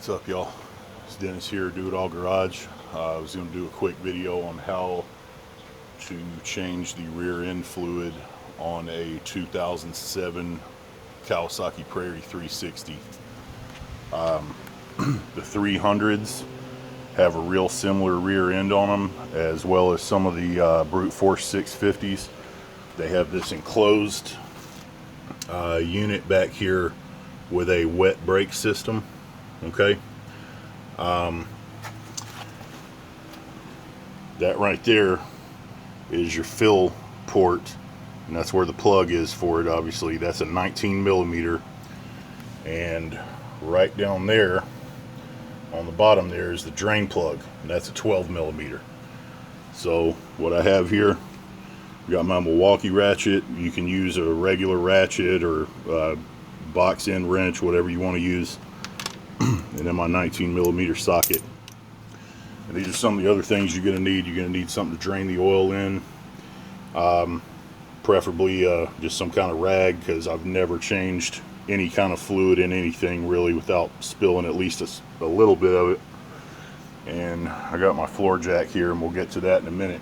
What's up, y'all? It's Dennis here, Do It All Garage. I was going to do a quick video on how to change the rear end fluid on a 2007 Kawasaki Prairie 360. The 300s have a real similar rear end on them, as well as some of the brute force 650s. They have this enclosed unit back here with a wet brake system. Okay, that right there is your fill port, and that's where the plug is for it. Obviously, that's a 19 millimeter, and right down there on the bottom there is the drain plug, and that's a 12 millimeter. So what I have here, I got my Milwaukee ratchet. You can use a regular ratchet or box end wrench, whatever you want to use. And then my 19 millimeter socket. And these are some of the other things you're going to need. You're going to need something to drain the oil in, preferably just some kind of rag, because I've never changed any kind of fluid in anything really without spilling at least a little bit of it. And I got my floor jack here, and we'll get to that in a minute.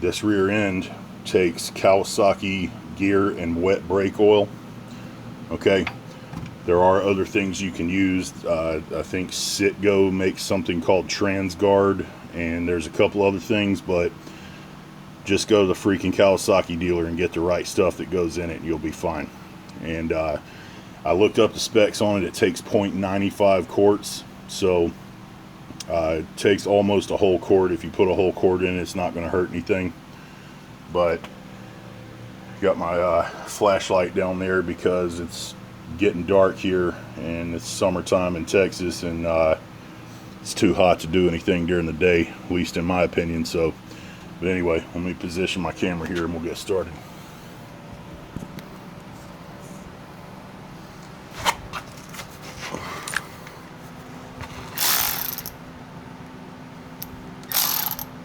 This rear end takes Kawasaki gear and wet brake oil. Okay. There are other things you can use. I think Citgo makes something called TransGuard, and there's a couple other things, but just go to the freaking Kawasaki dealer and get the right stuff that goes in it, and you'll be fine. And I looked up the specs on it. It takes 0.95 quarts, so it takes almost a whole quart. If you put a whole quart in, it's not going to hurt anything. But got my flashlight down there because it's getting dark here, and it's summertime in Texas, and it's too hot to do anything during the day, at least in my opinion. So, but anyway, let me position my camera here and we'll get started.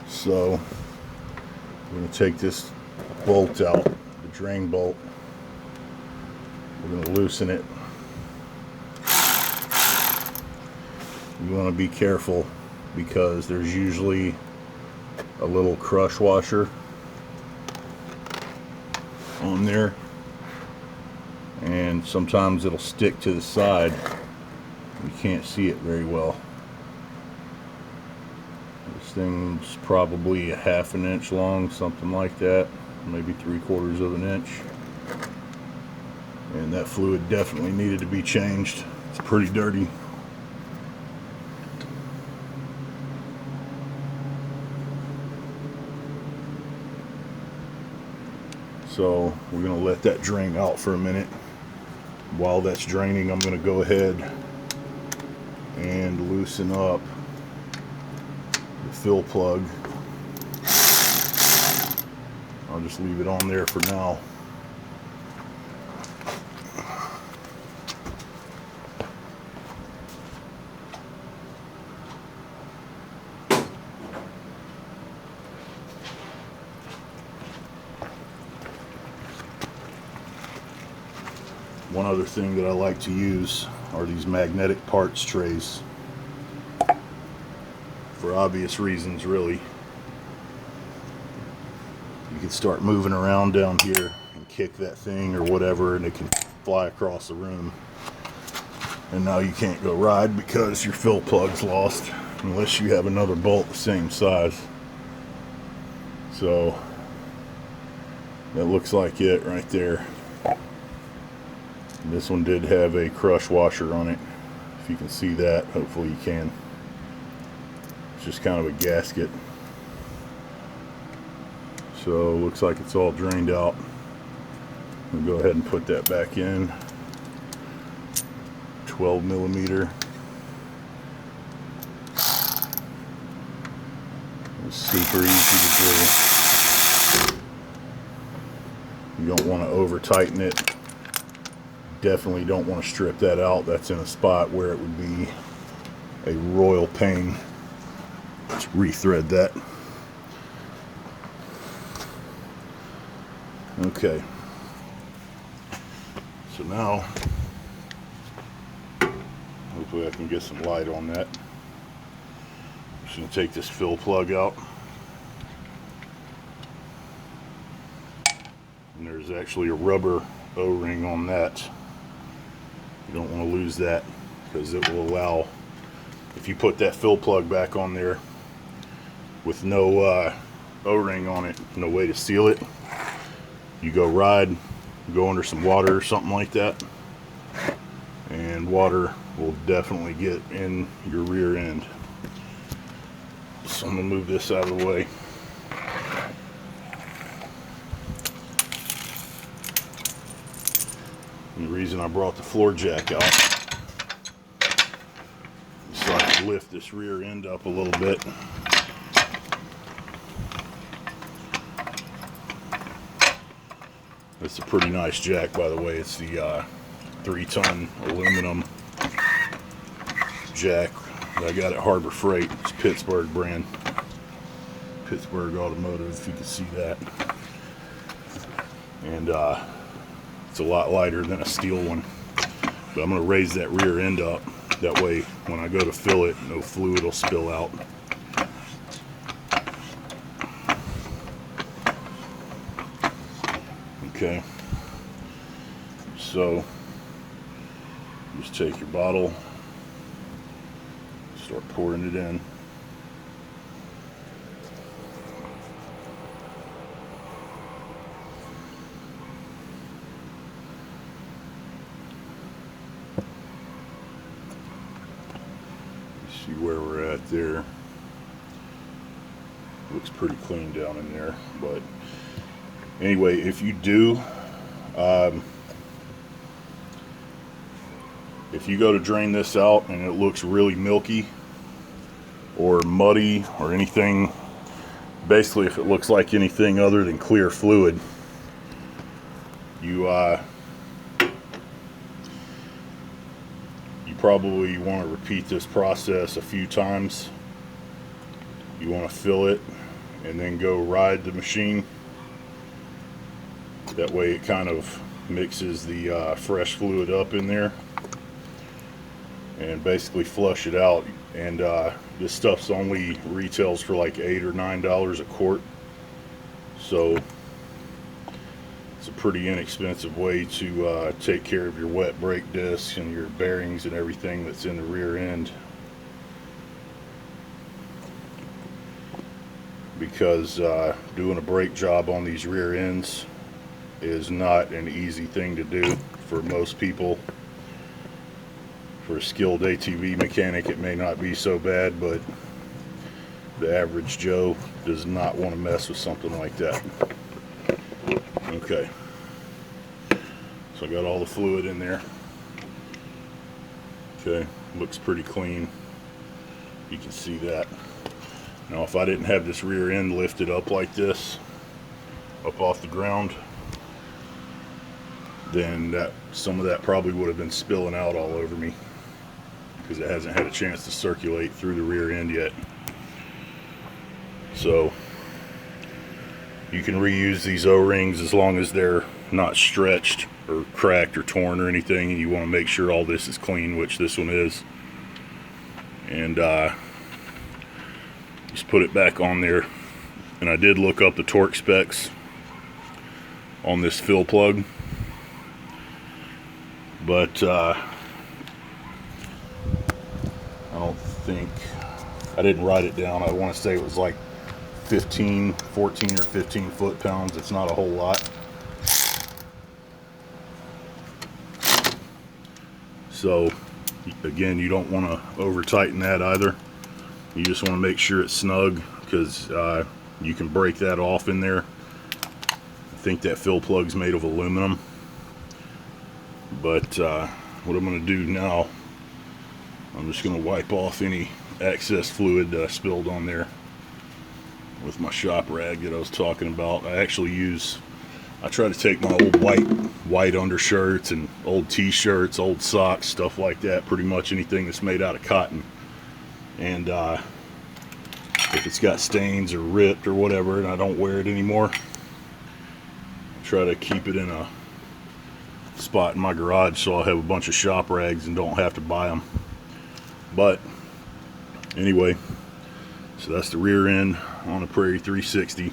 So we're going to take this bolt out, the drain bolt. We're going to loosen it. You want to be careful because there's usually a little crush washer on there, and sometimes it'll stick to the side. You can't see it very well. This thing's probably a ½ an inch long, something like that, maybe 3/4 of an inch. And that fluid definitely needed to be changed. It's pretty dirty. So we're going to let that drain out for a minute. While that's draining, I'm going to go ahead and loosen up the fill plug. I'll just leave it on there for now. One other thing that I like to use are these magnetic parts trays, for obvious reasons, really. You can start moving around down here and kick that thing or whatever, and it can fly across the room. And now you can't go ride because your fill plug's lost, unless you have another bolt the same size. So that looks like it right there. This one did have a crush washer on it, if you can see that. Hopefully you can. It's just kind of a gasket. So looks like it's all drained out. We'll go ahead and put that back in. 12 millimeter. It's super easy to do. You don't want to over tighten it. Definitely don't want to strip that out. That's in a spot where it would be a royal pain. Let's rethread that. Okay. So now Hopefully I can get some light on that. I'm just going to take this fill plug out. And there's actually a rubber O-ring on that. You don't want to lose that, because it will allow, if you put that fill plug back on there with no O-ring on it, no way to seal it, you go ride, go under some water or something like that, and water will definitely get in your rear end. So I'm going to move this out of the way. And the reason I brought the floor jack out is so I can lift this rear end up a little bit. It's a pretty nice jack, by the way. It's the 3-ton aluminum jack that I got at Harbor Freight. It's Pittsburgh brand. Pittsburgh Automotive, if you can see that. And it's a lot lighter than a steel one. But I'm going to raise that rear end up. That way, when I go to fill it, no fluid will spill out. Okay, so just take your bottle, start pouring it in. See where we're at there. Looks pretty clean down in there, but anyway, if you do, if you go to drain this out and it looks really milky or muddy or anything, basically if it looks like anything other than clear fluid, you probably want to repeat this process a few times. You want to fill it and then go ride the machine. That way it kind of mixes the fresh fluid up in there and basically flush it out. And this stuff's only retails for like $8 or $9 a quart, so it's a pretty inexpensive way to take care of your wet brake discs and your bearings and everything that's in the rear end, because doing a brake job on these rear ends is not an easy thing to do for most people. For a skilled ATV mechanic it may not be so bad, but the average Joe does not want to mess with something like that. Okay, so I got all the fluid in there. Okay, looks pretty clean. You can see that. Now if I didn't have this rear end lifted up like this, up off the ground, then some of that probably would have been spilling out all over me, because it hasn't had a chance to circulate through the rear end yet. So you can reuse these O-rings as long as they're not stretched or cracked or torn or anything, and you want to make sure all this is clean, which this one is. And just put it back on there. And I did look up the torque specs on this fill plug, but I don't think, I didn't write it down. I want to say it was like 14 or 15 foot-pounds. It's not a whole lot. So again, you don't want to over tighten that either. You just want to make sure it's snug, because you can break that off in there. I think that fill plug's made of aluminum. But what I'm going to do now, I'm just going to wipe off any excess fluid that I spilled on there with my shop rag that I was talking about. I try to take my old white undershirts and old t-shirts, old socks, stuff like that, pretty much anything that's made out of cotton, and if it's got stains or ripped or whatever and I don't wear it anymore, I try to keep it in a spot in my garage so I'll have a bunch of shop rags and don't have to buy them. But anyway, so that's the rear end on a Prairie 360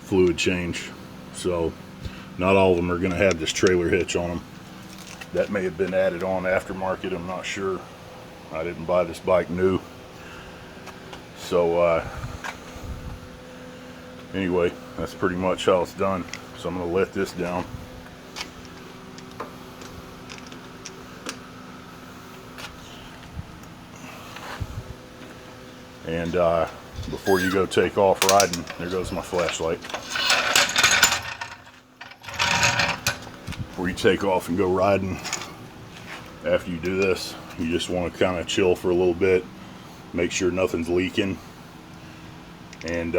fluid change. So not all of them are going to have this trailer hitch on them. That may have been added on aftermarket, I'm not sure. I didn't buy this bike new. So anyway, that's pretty much how it's done. So I'm going to let this down. And before you go take off riding, there goes my flashlight. Before you take off and go riding, after you do this, you just want to kind of chill for a little bit, make sure nothing's leaking, and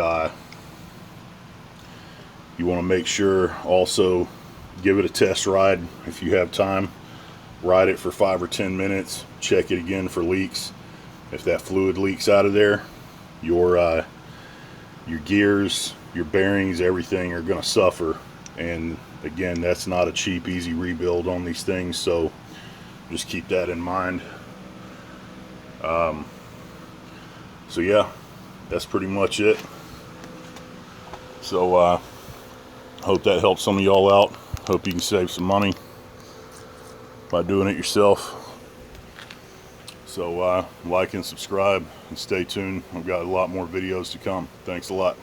you want to make sure also give it a test ride if you have time. Ride it for 5 or 10 minutes, check it again for leaks. If that fluid leaks out of there, your gears, your bearings, everything are going to suffer. And again, that's not a cheap, easy rebuild on these things, so just keep that in mind. So yeah, that's pretty much it. So hope that helps some of y'all out. Hope you can save some money by doing it yourself. So like and subscribe and stay tuned. I've got a lot more videos to come. Thanks a lot.